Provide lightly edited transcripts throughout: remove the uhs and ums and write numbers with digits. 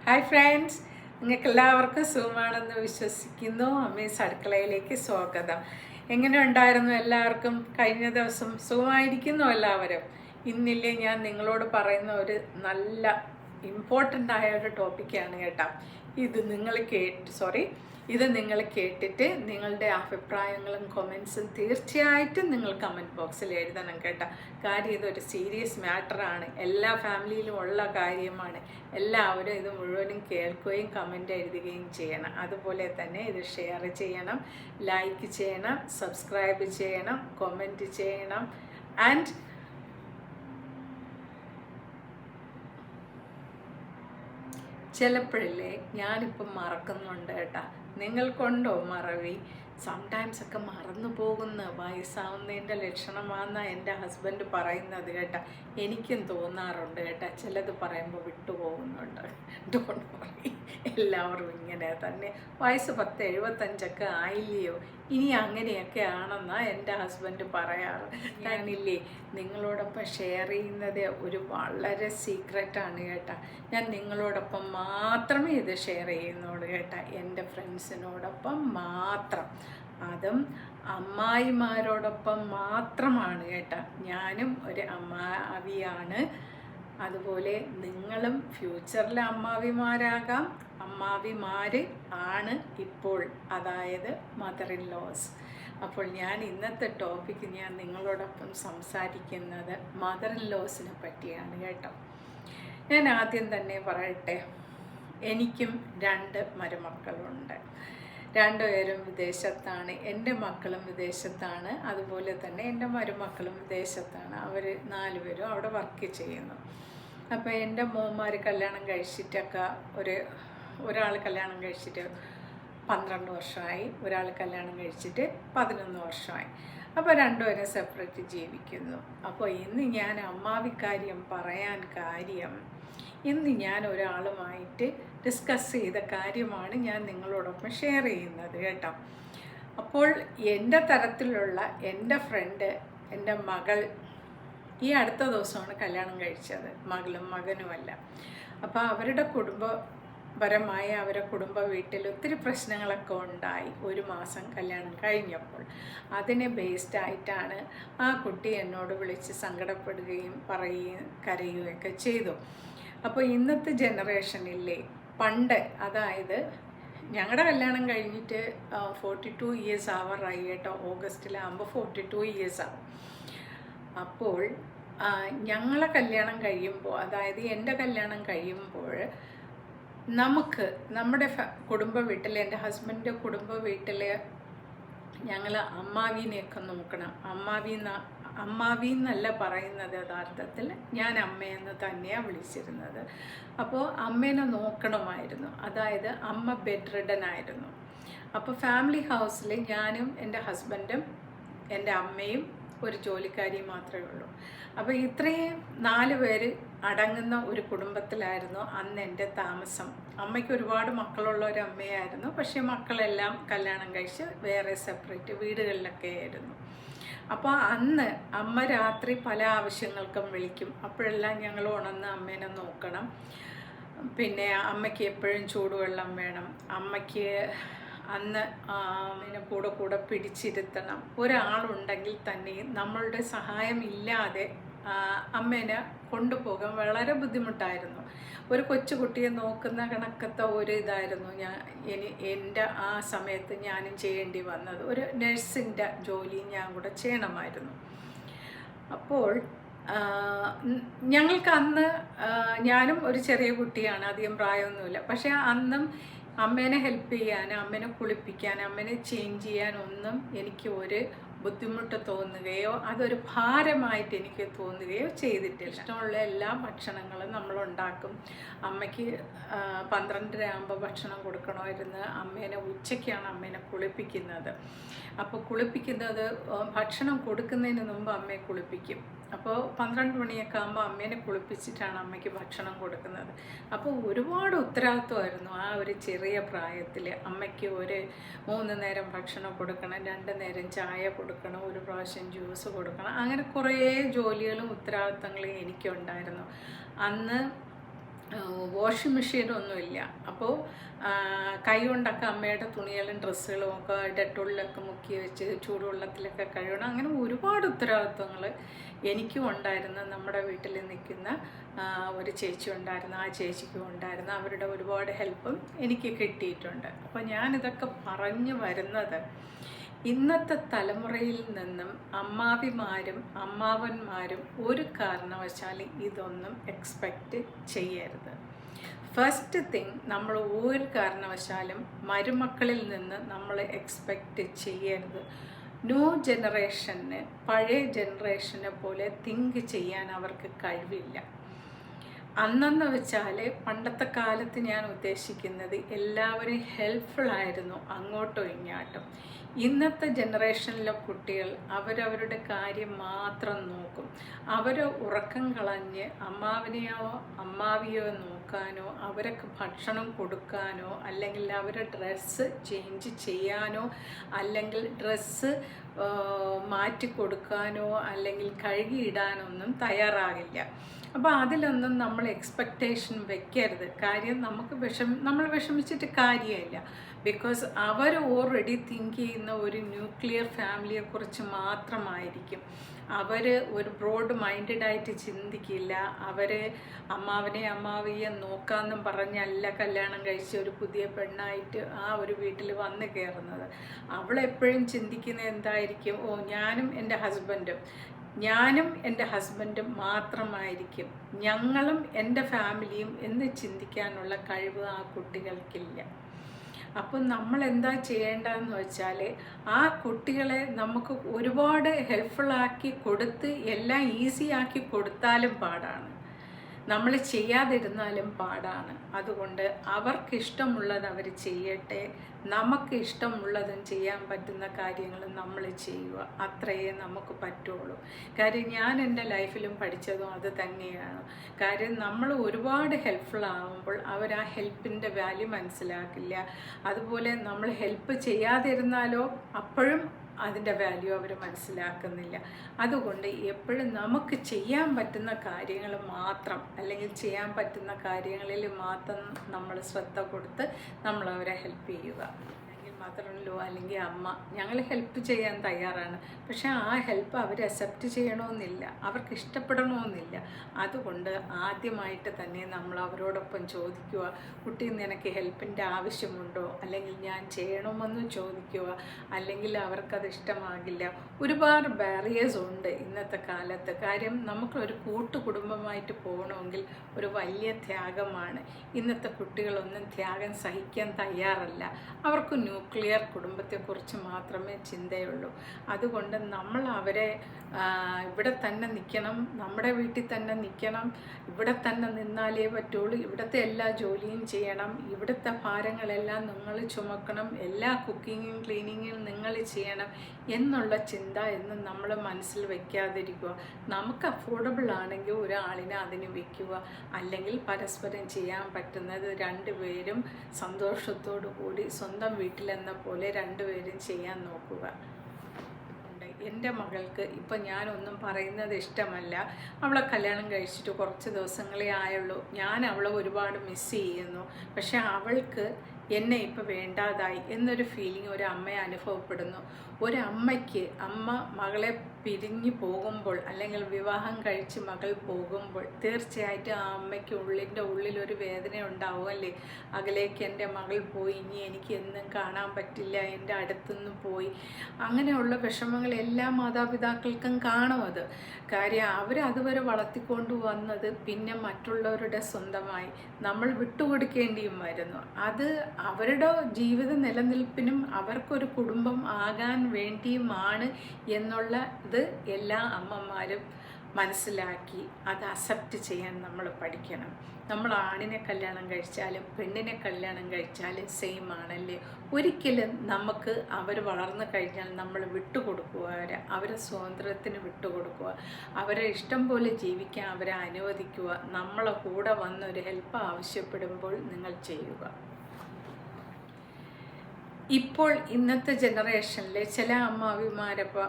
Hi friends, നിങ്ങൾക്ക് എല്ലാവർക്കും സുഖമാണെന്ന് വിശ്വസിക്കുന്നു. അമ്മീസ് അടുക്കളയിലേക്ക് സ്വാഗതം. എങ്ങനെ ഉണ്ടായിരുന്നു എല്ലാവർക്കും? കഴിഞ്ഞ ദിവസം സുഖമായിരിക്കുന്നു എല്ലാവരും? ഇന്നില്ലേ ഞാൻ നിങ്ങളോട് പറയുന്ന ഒരു നല്ല ഇമ്പോർട്ടൻ്റ് ആയ ഒരു ടോപ്പിക്കാണ് കേട്ടോ. ഇത് നിങ്ങൾ കേട്ടിട്ട് നിങ്ങളുടെ അഭിപ്രായങ്ങളും കമൻസും തീർച്ചയായിട്ടും നിങ്ങൾ കമൻറ്റ് ബോക്സിൽ എഴുതണം കേട്ടോ. കാര്യം ഇതൊരു സീരിയസ് മാറ്ററാണ്, എല്ലാ ഫാമിലിയിലും ഉള്ള കാര്യമാണ്. എല്ലാവരും ഇത് മുഴുവനും കേൾക്കുകയും കമൻ്റ് എഴുതുകയും ചെയ്യണം. അതുപോലെ തന്നെ ഇത് ഷെയർ ചെയ്യണം, ലൈക്ക് ചെയ്യണം, സബ്സ്ക്രൈബ് ചെയ്യണം, കമൻറ്റ് ചെയ്യണം. ആൻഡ് ചിലപ്പോഴല്ലേ ഞാനിപ്പം മറക്കുന്നുണ്ട് കേട്ടാ. നിങ്ങൾക്കുണ്ടോ മറവി? സംടൈംസ് ഒക്കെ മറന്നു പോകുന്ന വയസ്സാവുന്നതിൻ്റെ ലക്ഷണമാണെന്നാണ് എൻ്റെ ഹസ്ബൻഡ് പറയുന്നത് കേട്ടാ. എനിക്കും തോന്നാറുണ്ട് കേട്ടാ, ചിലത് പറയുമ്പോൾ വിട്ടുപോകുന്നുണ്ട്. ഡോണ്ട് വറി, എല്ലാവരും ഇങ്ങനെ തന്നെ. വയസ്സ് 10-75 ആയില്ലയോ, ഇനി അങ്ങനെയൊക്കെ ആണെന്നാണ് എൻ്റെ ഹസ്ബൻഡ് പറയാറ്. ഞാനില്ലേ നിങ്ങളോടൊപ്പം ഷെയർ ചെയ്യുന്നത് ഒരു വളരെ സീക്രട്ടാണ് കേട്ടാ. ഞാൻ നിങ്ങളോടൊപ്പം മാത്രമേ ഇത് ഷെയർ ചെയ്യുന്നുള്ളൂ കേട്ടാ, എൻ്റെ ഫ്രണ്ട്സിനോടൊപ്പം മാത്രം. അതും അമ്മായിമാരോടൊപ്പം മാത്രമാണ് കേട്ടാ. ഞാനും ഒരു അമ്മാവിയാണ്, അതുപോലെ നിങ്ങളും ഫ്യൂച്ചറിലെ അമ്മാവിമാരാകാം. അമ്മാവിമാർ ആണ് ഇപ്പോൾ, അതായത് മദർ ഇൻ ലോസ്. അപ്പോൾ ഞാൻ ഇന്നത്തെ ടോപ്പിക്ക് ഞാൻ നിങ്ങളോടൊപ്പം സംസാരിക്കുന്നത് മദർ ഇൻ ലോസിനെ പറ്റിയാണ് കേട്ടോ. ഞാൻ ആദ്യം തന്നെ പറയട്ടെ, എനിക്കും 2 മരുമക്കളുണ്ട്. 2 പേരും വിദേശത്താണ്. എൻ്റെ മക്കളും വിദേശത്താണ്, അതുപോലെ തന്നെ എൻ്റെ മരുമക്കളും വിദേശത്താണ്. അവർ 4 പേരും അവിടെ വർക്ക് ചെയ്യുന്നു. അപ്പോൾ എൻ്റെ മോന്മാർ കല്യാണം കഴിച്ചിട്ടൊക്കെ ഒരാൾ കല്യാണം കഴിച്ചിട്ട് 12 വർഷമായി, ഒരാൾ കല്യാണം കഴിച്ചിട്ട് 11 വർഷമായി. അപ്പോൾ 2 പേരും സെപ്പറേറ്റ് ജീവിക്കുന്നു. അപ്പോൾ ഇന്ന് ഞാൻ അമ്മാവിക്കാര്യം പറയാൻ കാര്യം, ഇന്ന് ഞാൻ ഒരാളുമായിട്ട് ഡിസ്കസ് ചെയ്ത കാര്യമാണ് ഞാൻ നിങ്ങളോടൊപ്പം ഷെയർ ചെയ്യുന്നത് കേട്ടോ. അപ്പോൾ എൻ്റെ തരത്തിലുള്ള എൻ്റെ ഫ്രണ്ട്, എൻ്റെ മകൾ ഈ അടുത്ത ദിവസമാണ് കല്യാണം കഴിച്ചത്, മകളും മകനുമല്ല. അപ്പോൾ അവരുടെ കുടുംബപരമായ അവരുടെ കുടുംബ വീട്ടിൽ ഒത്തിരി പ്രശ്നങ്ങളൊക്കെ ഉണ്ടായി 1 മാസം കല്യാണം കഴിഞ്ഞപ്പോൾ. അതിനെ ബേസ്ഡ് ആയിട്ടാണ് ആ കുട്ടി എന്നോട് വിളിച്ച് സങ്കടപ്പെടുകയും പറയുകയും കരയുകയൊക്കെ ചെയ്തു. അപ്പോൾ ഇന്നത്തെ ജനറേഷനില്ലേ, പണ്ട് അതായത് ഞങ്ങളുടെ കല്യാണം കഴിഞ്ഞിട്ട് 42 ഇയേഴ്സ് ആവാറായി കേട്ടോ. ഓഗസ്റ്റിലാകുമ്പോൾ 42 ഇയേഴ്സ് ആവും. അപ്പോൾ ഞങ്ങളെ കല്യാണം കഴിയുമ്പോൾ, അതായത് എൻ്റെ കല്യാണം കഴിയുമ്പോൾ നമുക്ക് നമ്മുടെ കുടുംബ വീട്ടിൽ, എൻ്റെ ഹസ്ബൻഡിൻ്റെ കുടുംബ വീട്ടിൽ ഞങ്ങൾ അമ്മാവീനെയൊക്കെ നോക്കണം. അമ്മാവി എന്നല്ല പറയുന്നത്, യഥാർത്ഥത്തിൽ ഞാൻ അമ്മയെന്ന് തന്നെയാണ് വിളിച്ചിരുന്നത്. അപ്പോൾ അമ്മേനെ നോക്കണമായിരുന്നു, അതായത് അമ്മ ബെഡ് റിഡൻ ആയിരുന്നു. അപ്പോൾ ഫാമിലി ഹൗസിൽ ഞാനും എൻ്റെ ഹസ്ബൻഡും എൻ്റെ അമ്മയും ഒരു ജോലിക്കാരിയും മാത്രമേ ഉള്ളൂ. അപ്പോൾ ഇത്രയും 4 പേര് അടങ്ങുന്ന ഒരു കുടുംബത്തിലായിരുന്നു അന്ന് എൻ്റെ താമസം. അമ്മയ്ക്ക് ഒരുപാട് മക്കളുള്ള ഒരു അമ്മയായിരുന്നു, പക്ഷേ മക്കളെല്ലാം കല്യാണം കഴിച്ച് വേറെ സെപ്പറേറ്റ് വീടുകളിലൊക്കെ ആയിരുന്നു. അപ്പോൾ അന്ന് അമ്മ രാത്രി പല ആവശ്യങ്ങൾക്കും വിളിക്കും. അപ്പോഴെല്ലാം ഞങ്ങൾ ഉണർന്ന് അമ്മേനെ നോക്കണം. പിന്നെ അമ്മയ്ക്ക് എപ്പോഴും ചൂടുവെള്ളം വേണം. അമ്മയ്ക്ക് അന്ന് അമ്മേനെ കൂടെ പിടിച്ചിരുത്തണം. ഒരാളുണ്ടെങ്കിൽ തന്നെയും നമ്മളുടെ സഹായം ഇല്ലാതെ അമ്മേനെ കൊണ്ടുപോകാൻ വളരെ ബുദ്ധിമുട്ടായിരുന്നു. ഒരു കൊച്ചുകുട്ടിയെ നോക്കുന്ന കണക്കത്തെ ഒരു ഇതായിരുന്നു എൻ്റെ ആ സമയത്ത് ഞാനും ചെയ്യേണ്ടി വന്നത്. ഒരു നഴ്സിൻ്റെ ജോലി ഞാൻ കൂടെ ചെയ്യണമായിരുന്നു. അപ്പോൾ ഞങ്ങൾക്ക് അന്ന്, ഞാനും ഒരു ചെറിയ കുട്ടിയാണ്, അധികം പ്രായമൊന്നുമില്ല, പക്ഷേ അന്നും അമ്മേനെ ഹെൽപ്പ് ചെയ്യാൻ, അമ്മേനെ കുളിപ്പിക്കാൻ, അമ്മേനെ ചേഞ്ച് ചെയ്യാനൊന്നും എനിക്ക് ഒരു ബുദ്ധിമുട്ട് തോന്നുകയോ അതൊരു ഭാരമായിട്ട് എനിക്ക് തോന്നുകയോ ചെയ്തിട്ടില്ല. ഇഷ്ടമുള്ള എല്ലാ ഭക്ഷണങ്ങളും നമ്മളുണ്ടാക്കും. അമ്മയ്ക്ക് 12:30 ആകുമ്പോൾ ഭക്ഷണം കൊടുക്കണമായിരുന്നു. അമ്മേനെ ഉച്ചയ്ക്കാണ് അമ്മേനെ കുളിപ്പിക്കുന്നത്. അപ്പോൾ ഭക്ഷണം കൊടുക്കുന്നതിന് മുമ്പ് അമ്മയെ കുളിപ്പിക്കും. അപ്പോൾ 12 മണിയൊക്കെ ആകുമ്പോൾ അമ്മേനെ കുളിപ്പിച്ചിട്ടാണ് അമ്മയ്ക്ക് ഭക്ഷണം കൊടുക്കുന്നത്. അപ്പോൾ ഒരുപാട് ഉത്തരവാദിത്വമായിരുന്നു ആ ഒരു ചെറിയ പ്രായത്തിൽ. അമ്മയ്ക്ക് 3 നേരം ഭക്ഷണം കൊടുക്കണം, 2 നേരം ചായ കൊടുക്കണം, 1 പ്രാവശ്യം ജ്യൂസ് കൊടുക്കണം. അങ്ങനെ കുറേ ജോലികളും ഉത്തരവാദിത്തങ്ങളും എനിക്കുണ്ടായിരുന്നു. അന്ന് വാഷിംഗ് മെഷീനൊന്നുമില്ല. അപ്പോൾ കൈ കൊണ്ടൊക്കെ അമ്മയുടെ തുണികളും ഡ്രസ്സുകളും ഒക്കെ ഡെറ്റോളിലൊക്കെ മുക്കി വെച്ച് ചൂടുവെള്ളത്തിലൊക്കെ കഴുകണം. അങ്ങനെ ഒരുപാട് ഉത്തരവാദിത്വങ്ങൾ എനിക്കും ഉണ്ടായിരുന്നു. നമ്മുടെ വീട്ടിൽ നിൽക്കുന്ന ഒരു ചേച്ചി ഉണ്ടായിരുന്നു, ആ ചേച്ചിക്കും ഉണ്ടായിരുന്നു. അവരുടെ ഒരുപാട് ഹെൽപ്പും എനിക്ക് കിട്ടിയിട്ടുണ്ട്. അപ്പോൾ ഞാനിതൊക്കെ പറഞ്ഞു വരുന്നത്, ഇന്നത്തെ തലമുറയിൽ നിന്നും അമ്മാവിമാരും അമ്മാവന്മാരും ഒരു കാരണവശാലും ഇതൊന്നും എക്സ്പെക്റ്റ് ചെയ്യരുത്. ഫസ്റ്റ് തിങ്, നമ്മൾ ഒരു കാരണവശാലും മരുമക്കളിൽ നിന്ന് നമ്മൾ എക്സ്പെക്റ്റ് ചെയ്യരുത്. ന്യൂ ജനറേഷന് പഴയ ജനറേഷനെ പോലെ തിങ്ക് ചെയ്യാൻ അവർക്ക് കഴിവില്ല. അന്നെന്ന് വെച്ചാൽ പണ്ടത്തെ കാലത്ത് ഞാൻ ഉദ്ദേശിക്കുന്നത് എല്ലാവരും ഹെൽപ്ഫുള്ളായിരുന്നു അങ്ങോട്ടും ഇങ്ങോട്ടും. ഇന്നത്തെ ജനറേഷനിലെ കുട്ടികൾ അവരവരുടെ കാര്യം മാത്രം നോക്കും. അവർ ഉറക്കം കളഞ്ഞ് അമ്മാവിനെയോ അമ്മാവിയോ നോക്കാനോ അവർക്ക് ഭക്ഷണം കൊടുക്കാനോ അല്ലെങ്കിൽ അവരുടെ ഡ്രസ്സ് ചേഞ്ച് ചെയ്യാനോ അല്ലെങ്കിൽ ഡ്രസ്സ് മാറ്റി കൊടുക്കാനോ അല്ലെങ്കിൽ കഴുകിയിടാനൊന്നും തയ്യാറാകില്ല. അപ്പോൾ അതിലൊന്നും നമ്മൾ എക്സ്പെക്റ്റേഷൻ വെക്കരുത്. കാര്യം നമ്മൾ വിഷമിച്ചിട്ട് കാര്യമില്ല. ബിക്കോസ് അവർ ഓൾറെഡി തിങ്ക് ചെയ്യുന്ന ഒരു ന്യൂക്ലിയർ ഫാമിലിയെക്കുറിച്ച് മാത്രമായിരിക്കും. അവർ ഒരു ബ്രോഡ് മൈൻഡായിട്ട് ചിന്തിക്കില്ല. അവർ അമ്മാവനെ അമ്മാവിയെ നോക്കാമെന്നും പറഞ്ഞല്ല കല്യാണം കഴിച്ച് ഒരു പുതിയ പെണ്ണായിട്ട് ആ ഒരു വീട്ടിൽ വന്ന് കയറുന്നത്. അവളെപ്പോഴും ചിന്തിക്കുന്നത് എന്തായിരിക്കും, ഞാനും എൻ്റെ ഹസ്ബൻഡും മാത്രമായിരിക്കും, ഞങ്ങളും എൻ്റെ ഫാമിലിയും എന്ന് ചിന്തിക്കാനുള്ള കഴിവ് ആ കുട്ടികൾക്കില്ല. അപ്പം നമ്മൾ എന്താ ചെയ്യേണ്ടതെന്ന് വെച്ചാൽ, ആ കുട്ടികളെ നമുക്ക് ഒരുപാട് ഹെൽപ്ഫുള്ളാക്കി കൊടുത്ത് എല്ലാം ഈസി ആക്കി കൊടുത്താലും പാടാണ്, നമ്മൾ ചെയ്യാതിരുന്നാലും പാടാണ്. അതുകൊണ്ട് അവർക്കിഷ്ടമുള്ളത് അവർ ചെയ്യട്ടെ, നമുക്ക് ഇഷ്ടമുള്ളതും ചെയ്യാൻ പറ്റുന്ന കാര്യങ്ങൾ നമ്മൾ ചെയ്യുക. അത്രയേ നമുക്ക് പറ്റുള്ളൂ. കാര്യം ഞാൻ എൻ്റെ ലൈഫിലും പഠിച്ചതും അത് തന്നെയാണ്. കാര്യം നമ്മൾ ഒരുപാട് ഹെൽപ്ഫുൾ ആകുമ്പോൾ അവർ ആ ഹെൽപ്പിൻ്റെ വാല്യൂ മനസ്സിലാക്കില്ല. അതുപോലെ നമ്മൾ ഹെൽപ്പ് ചെയ്യാതിരുന്നാലോ അപ്പോഴും അതിൻ്റെ വാല്യൂ അവർ മനസ്സിലാക്കുന്നില്ല. അതുകൊണ്ട് എപ്പോഴും നമുക്ക് ചെയ്യാൻ പറ്റുന്ന കാര്യങ്ങൾ മാത്രം, അല്ലെങ്കിൽ ചെയ്യാൻ പറ്റുന്ന കാര്യങ്ങളിൽ മാത്രം നമ്മൾ ശ്രദ്ധ കൊടുത്ത് നമ്മൾ അവരെ ഹെൽപ്പ് ചെയ്യുക. മദറിലോ അല്ലെങ്കിൽ അമ്മ ഞങ്ങൾ ഹെൽപ്പ് ചെയ്യാൻ തയ്യാറാണ്. പക്ഷേ ആ ഹെൽപ്പ് അവർ അക്സെപ്റ്റ് ചെയ്യണമെന്നില്ല, അവർക്ക് ഇഷ്ടപ്പെടണമെന്നില്ല. അതുകൊണ്ട് ആദ്യമായിട്ട് തന്നെ നമ്മൾ അവരോടൊപ്പം ചോദിക്കുക, കുട്ടി നിനക്ക് ഹെൽപ്പിൻ്റെ ആവശ്യമുണ്ടോ, അല്ലെങ്കിൽ ഞാൻ ചെയ്യണമെന്ന് ചോദിക്കുക. അല്ലെങ്കിൽ അവർക്കത് ഇഷ്ടമാകില്ല. ഒരുപാട് ബാരിയേഴ്സ് ഉണ്ട് ഇന്നത്തെ കാലത്ത്. കാര്യം നമുക്കൊരു കൂട്ടുകുടുംബമായിട്ട് പോകണമെങ്കിൽ ഒരു വലിയ ത്യാഗമാണ്. ഇന്നത്തെ കുട്ടികളൊന്നും ത്യാഗം സഹിക്കാൻ തയ്യാറല്ല. അവർക്ക് ന്യൂക്ലിയർ കുടുംബത്തെക്കുറിച്ച് മാത്രമേ ചിന്തയുള്ളൂ. അതുകൊണ്ട് നമ്മൾ അവരെ ഇവിടെ തന്നെ നിൽക്കണം, നമ്മുടെ വീട്ടിൽ തന്നെ നിൽക്കണം, ഇവിടെ തന്നെ നിന്നാലേ പറ്റുള്ളൂ, ഇവിടുത്തെ എല്ലാ ജോലിയും ചെയ്യണം, ഇവിടുത്തെ ഭാരങ്ങളെല്ലാം നിങ്ങൾ ചുമക്കണം, എല്ലാ കുക്കിങ്ങും ക്ലീനിങ്ങും നിങ്ങൾ ചെയ്യണം എന്നുള്ള ചിന്ത എന്നും നമ്മൾ മനസ്സിൽ വയ്ക്കാതിരിക്കുക. നമുക്ക് അഫോർഡബിൾ ആണെങ്കിൽ ഒരാളിനെ അതിന് വയ്ക്കുക. അല്ലെങ്കിൽ പരസ്പരം ചെയ്യാൻ പറ്റുന്നത് രണ്ടുപേരും സന്തോഷത്തോടു കൂടി സ്വന്തം വീട്ടിലെന്ന പോലെ രണ്ടുപേരും ചെയ്യാൻ നോക്കുക. എൻ്റെ മകൾക്ക് ഇപ്പം ഞാനൊന്നും പറയുന്നത് ഇഷ്ടമല്ല. അവളെ കല്യാണം കഴിച്ചിട്ട് കുറച്ച് ദിവസങ്ങളേ ആയുള്ളൂ. ഞാൻ അവളെ ഒരുപാട് മിസ് ചെയ്യുന്നു. പക്ഷെ അവൾക്ക് എന്നെ ഇപ്പോൾ വേണ്ടാതായി എന്നൊരു ഫീലിംഗ് ഒരു അമ്മയെ അനുഭവപ്പെടുന്നു. ഒരമ്മയ്ക്ക് അമ്മ മകളെ പിരിഞ്ഞു പോകുമ്പോൾ അല്ലെങ്കിൽ വിവാഹം കഴിച്ച് മകൾ പോകുമ്പോൾ തീർച്ചയായിട്ടും ആ അമ്മയ്ക്ക് ഉള്ളിലൊരു വേദന ഉണ്ടാവും അല്ലേ. അകലേക്ക് എൻ്റെ മകൾ പോയി, ഇനി എനിക്ക് എന്നും കാണാൻ പറ്റില്ല, എൻ്റെ അടുത്തുനിന്ന് പോയി. അങ്ങനെയുള്ള വിഷമങ്ങൾ എല്ലാ മാതാപിതാക്കൾക്കും കാണും. അത് കാര്യം അവരതുവരെ വളർത്തിക്കൊണ്ട് വന്നത് പിന്നെ മറ്റുള്ളവരുടെ സ്വന്തമായി നമ്മൾ വിട്ടുകൊടുക്കേണ്ടിയും വരുന്നു. അത് അവരുടെ ജീവിത നിലനിൽപ്പിനും അവർക്കൊരു കുടുംബം ആകാൻ വേണ്ടിയുമാണ് എന്നുള്ള ഇത് എല്ലാ അമ്മമാരും മനസ്സിലാക്കി അത് അക്സെപ്റ്റ് ചെയ്യാൻ നമ്മൾ പഠിക്കണം. നമ്മൾ ആണിനെ കല്യാണം കഴിച്ചാലും പെണ്ണിനെ കല്യാണം കഴിച്ചാലും സെയിം ആണല്ലേ. ഒരിക്കലും നമുക്ക് അവർ വളർന്നു കഴിഞ്ഞാൽ നമ്മൾ വിട്ടുകൊടുക്കുക, അവരെ സ്വാതന്ത്ര്യത്തിന് വിട്ടുകൊടുക്കുക, അവരെ ഇഷ്ടം പോലെ ജീവിക്കാൻ അവരെ അനുവദിക്കുക. നമ്മളെ കൂടെ വന്നൊരു ഹെൽപ്പ് ആവശ്യപ്പെടുമ്പോൾ നിങ്ങൾ ചെയ്യുക. ഇപ്പോൾ ഇന്നത്തെ ജനറേഷനിലെ ചില അമ്മാവിമാരപ്പോൾ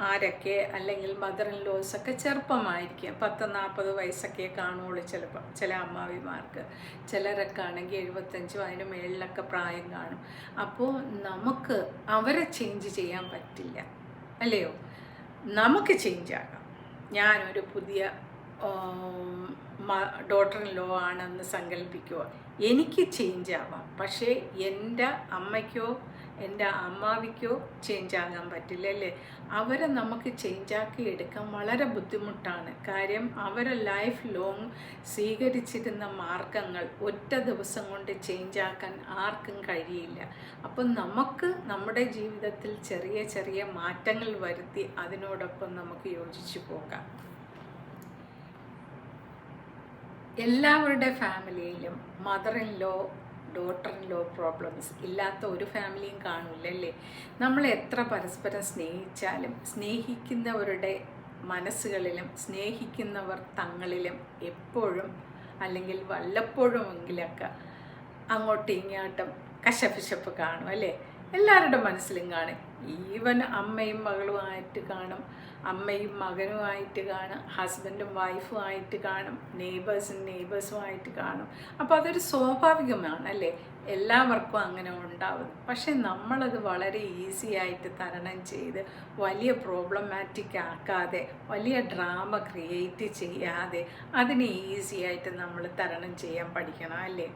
ആരൊക്കെ അല്ലെങ്കിൽ മദർ ഇൻ ലോസൊക്കെ ചെറുപ്പമായിരിക്കും, 10-40 വയസ്സൊക്കെ കാണുള്ളൂ ചിലപ്പോൾ ചില അമ്മാവിമാർക്ക്. ചിലരൊക്കെ ആണെങ്കിൽ 75 അതിന് മേളിലൊക്കെ പ്രായം കാണും. അപ്പോൾ നമുക്ക് അവരെ ചേഞ്ച് ചെയ്യാൻ പറ്റില്ല, അല്ലയോ? നമുക്ക് ചേഞ്ച് ആകാം. ഞാനൊരു പുതിയ ഡോട്ടർ ഇൻ ലോ ആണെന്ന് സങ്കല്പിക്കുക, എനിക്ക് ചേഞ്ച് ആവാം. പക്ഷേ എൻ്റെ അമ്മയ്ക്കോ എൻ്റെ അമ്മാവിക്കോ ചേഞ്ച് ആകാൻ പറ്റില്ല, അല്ലേ? അവരെ നമുക്ക് ചേഞ്ചാക്കി എടുക്കാൻ വളരെ ബുദ്ധിമുട്ടാണ്. കാര്യം അവരെ ലൈഫ് ലോങ് സ്വീകരിച്ചിരുന്ന മാർഗങ്ങൾ ഒറ്റ ദിവസം കൊണ്ട് ചേഞ്ചാക്കാൻ ആർക്കും കഴിയില്ല. അപ്പം നമുക്ക് നമ്മുടെ ജീവിതത്തിൽ ചെറിയ ചെറിയ മാറ്റങ്ങൾ വരുത്തി അതിനോടൊപ്പം നമുക്ക് യോജിച്ചു പോകാം. എല്ലാവരുടെ ഫാമിലിയിലും mother in law daughter in law problems ഇല്ലാത്ത ഒരു ഫാമിലിയും കാണില്ല, അല്ലേ? നമ്മൾ എത്ര പരസ്പരം സ്നേഹിച്ചാലും സ്നേഹിക്കുന്നവരുടെ മനസ്സുകളിലും സ്നേഹിക്കുന്നവർ തങ്ങളിലും എപ്പോഴും അല്ലെങ്കിൽ വല്ലപ്പോഴുമെങ്കിലൊക്കെ അങ്ങോട്ടും ഇങ്ങോട്ടും കശപിശപ്പ് കാണും, അല്ലേ? എല്ലാവരുടെ മനസ്സിലും കാണും. ഈവൻ അമ്മയും മകളുമായിട്ട് കാണും, അമ്മയും മകനുമായിട്ട് കാണും, ഹസ്ബൻഡും വൈഫുമായിട്ട് കാണും, നെയ്ബേഴ്സുമായിട്ട് കാണും. അപ്പോൾ അതൊരു സ്വാഭാവികമാണ്, അല്ലേ? എല്ലാവർക്കും അങ്ങനെ ഉണ്ടാവും. പക്ഷെ നമ്മളത് വളരെ ഈസി ആയിട്ട് തരണം ചെയ്ത് വലിയ പ്രോബ്ലമാറ്റിക് ആക്കാതെ, വലിയ ഡ്രാമ ക്രിയേറ്റ് ചെയ്യാതെ അതിനെ ഈസി ആയിട്ട് നമ്മൾ തരണം ചെയ്യാൻ പഠിക്കണം, അല്ലേ?